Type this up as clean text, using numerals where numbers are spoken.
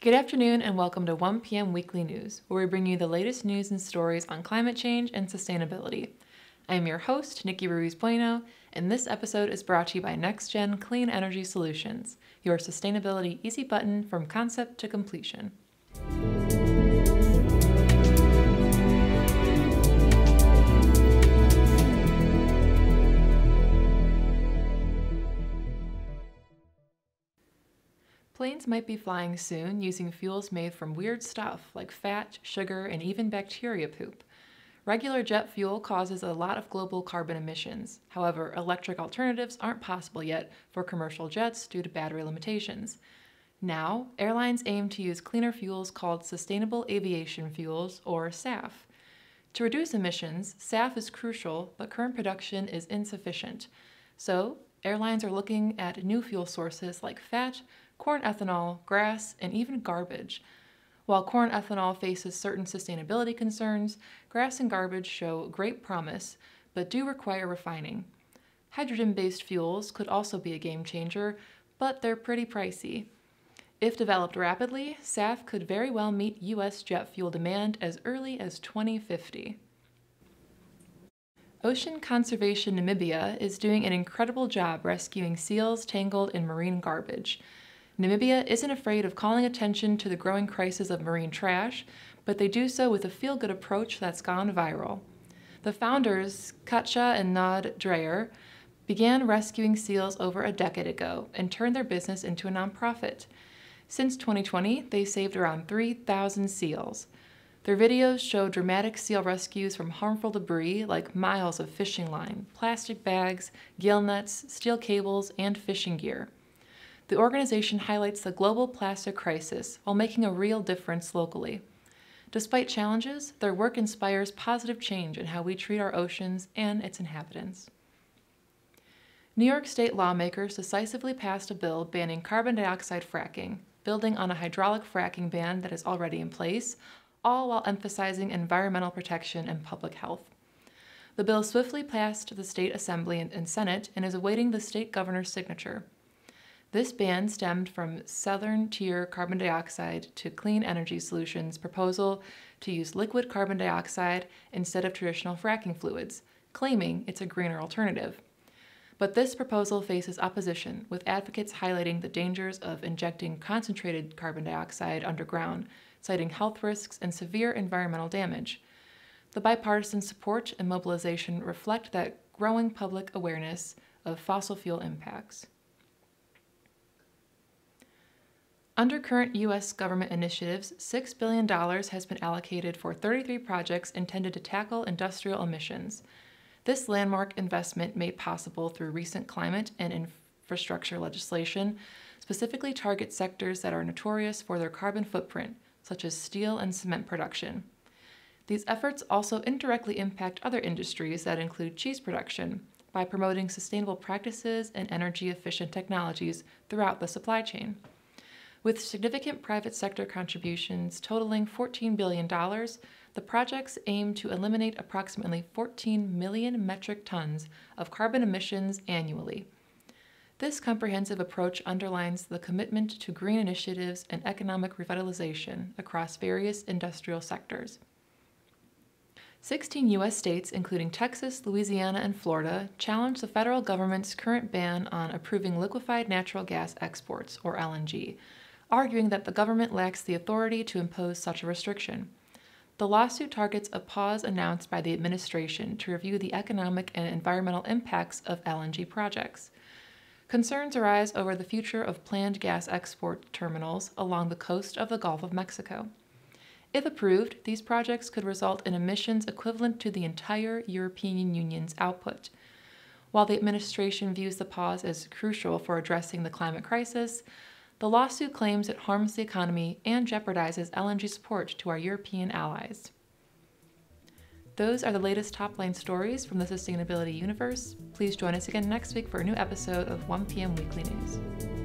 Good afternoon and welcome to 1 p.m. Weekly News, where we bring you the latest news and stories on climate change and sustainability. I am your host, Nicki Bueno, and this episode is brought to you by NextGen Clean Energy Solutions, your sustainability easy button from concept to completion. Planes might be flying soon using fuels made from weird stuff like fat, sugar, and even bacteria poop. Regular jet fuel causes a lot of global carbon emissions. However, electric alternatives aren't possible yet for commercial jets due to battery limitations. Now, airlines aim to use cleaner fuels called Sustainable Aviation Fuels, or SAF. To reduce emissions, SAF is crucial, but current production is insufficient. So, airlines are looking at new fuel sources like fat, corn ethanol, grass, and even garbage. While corn ethanol faces certain sustainability concerns, grass and garbage show great promise, but do require refining. Hydrogen-based fuels could also be a game changer, but they're pretty pricey. If developed rapidly, SAF could very well meet U.S. jet fuel demand as early as 2050. Ocean Conservation Namibia is doing an incredible job rescuing seals tangled in marine garbage. Namibia isn't afraid of calling attention to the growing crisis of marine trash, but they do so with a feel-good approach that's gone viral. The founders, Katja and Nod Dreyer, began rescuing seals over a decade ago and turned their business into a nonprofit. Since 2020, they saved around 3,000 seals. Their videos show dramatic seal rescues from harmful debris like miles of fishing line, plastic bags, gill nets, steel cables, and fishing gear. The organization highlights the global plastic crisis while making a real difference locally. Despite challenges, their work inspires positive change in how we treat our oceans and its inhabitants. New York State lawmakers decisively passed a bill banning carbon dioxide fracking, building on a hydraulic fracking ban that is already in place, all while emphasizing environmental protection and public health. The bill swiftly passed the state assembly and Senate and is awaiting the state governor's signature. This ban stemmed from Southern Tier Carbon Dioxide to Clean Energy Solutions' proposal to use liquid carbon dioxide instead of traditional fracking fluids, claiming it's a greener alternative. But this proposal faces opposition, with advocates highlighting the dangers of injecting concentrated carbon dioxide underground, citing health risks and severe environmental damage. The bipartisan support and mobilization reflect that growing public awareness of fossil fuel impacts. Under current U.S. government initiatives, $6 billion has been allocated for 33 projects intended to tackle industrial emissions. This landmark investment, made possible through recent climate and infrastructure legislation, specifically targets sectors that are notorious for their carbon footprint, such as steel and cement production. These efforts also indirectly impact other industries that include cheese production by promoting sustainable practices and energy-efficient technologies throughout the supply chain. With significant private sector contributions totaling $14 billion, the projects aim to eliminate approximately 14 million metric tons of carbon emissions annually. This comprehensive approach underlines the commitment to green initiatives and economic revitalization across various industrial sectors. 16 U.S. states, including Texas, Louisiana, and Florida, challenged the federal government's current ban on approving liquefied natural gas exports, or LNG, arguing that the government lacks the authority to impose such a restriction. The lawsuit targets a pause announced by the administration to review the economic and environmental impacts of LNG projects. Concerns arise over the future of planned gas export terminals along the coast of the Gulf of Mexico. If approved, these projects could result in emissions equivalent to the entire European Union's output. While the administration views the pause as crucial for addressing the climate crisis, the lawsuit claims it harms the economy and jeopardizes LNG support to our European allies. Those are the latest top-line stories from the sustainability universe. Please join us again next week for a new episode of 1 p.m. Weekly News.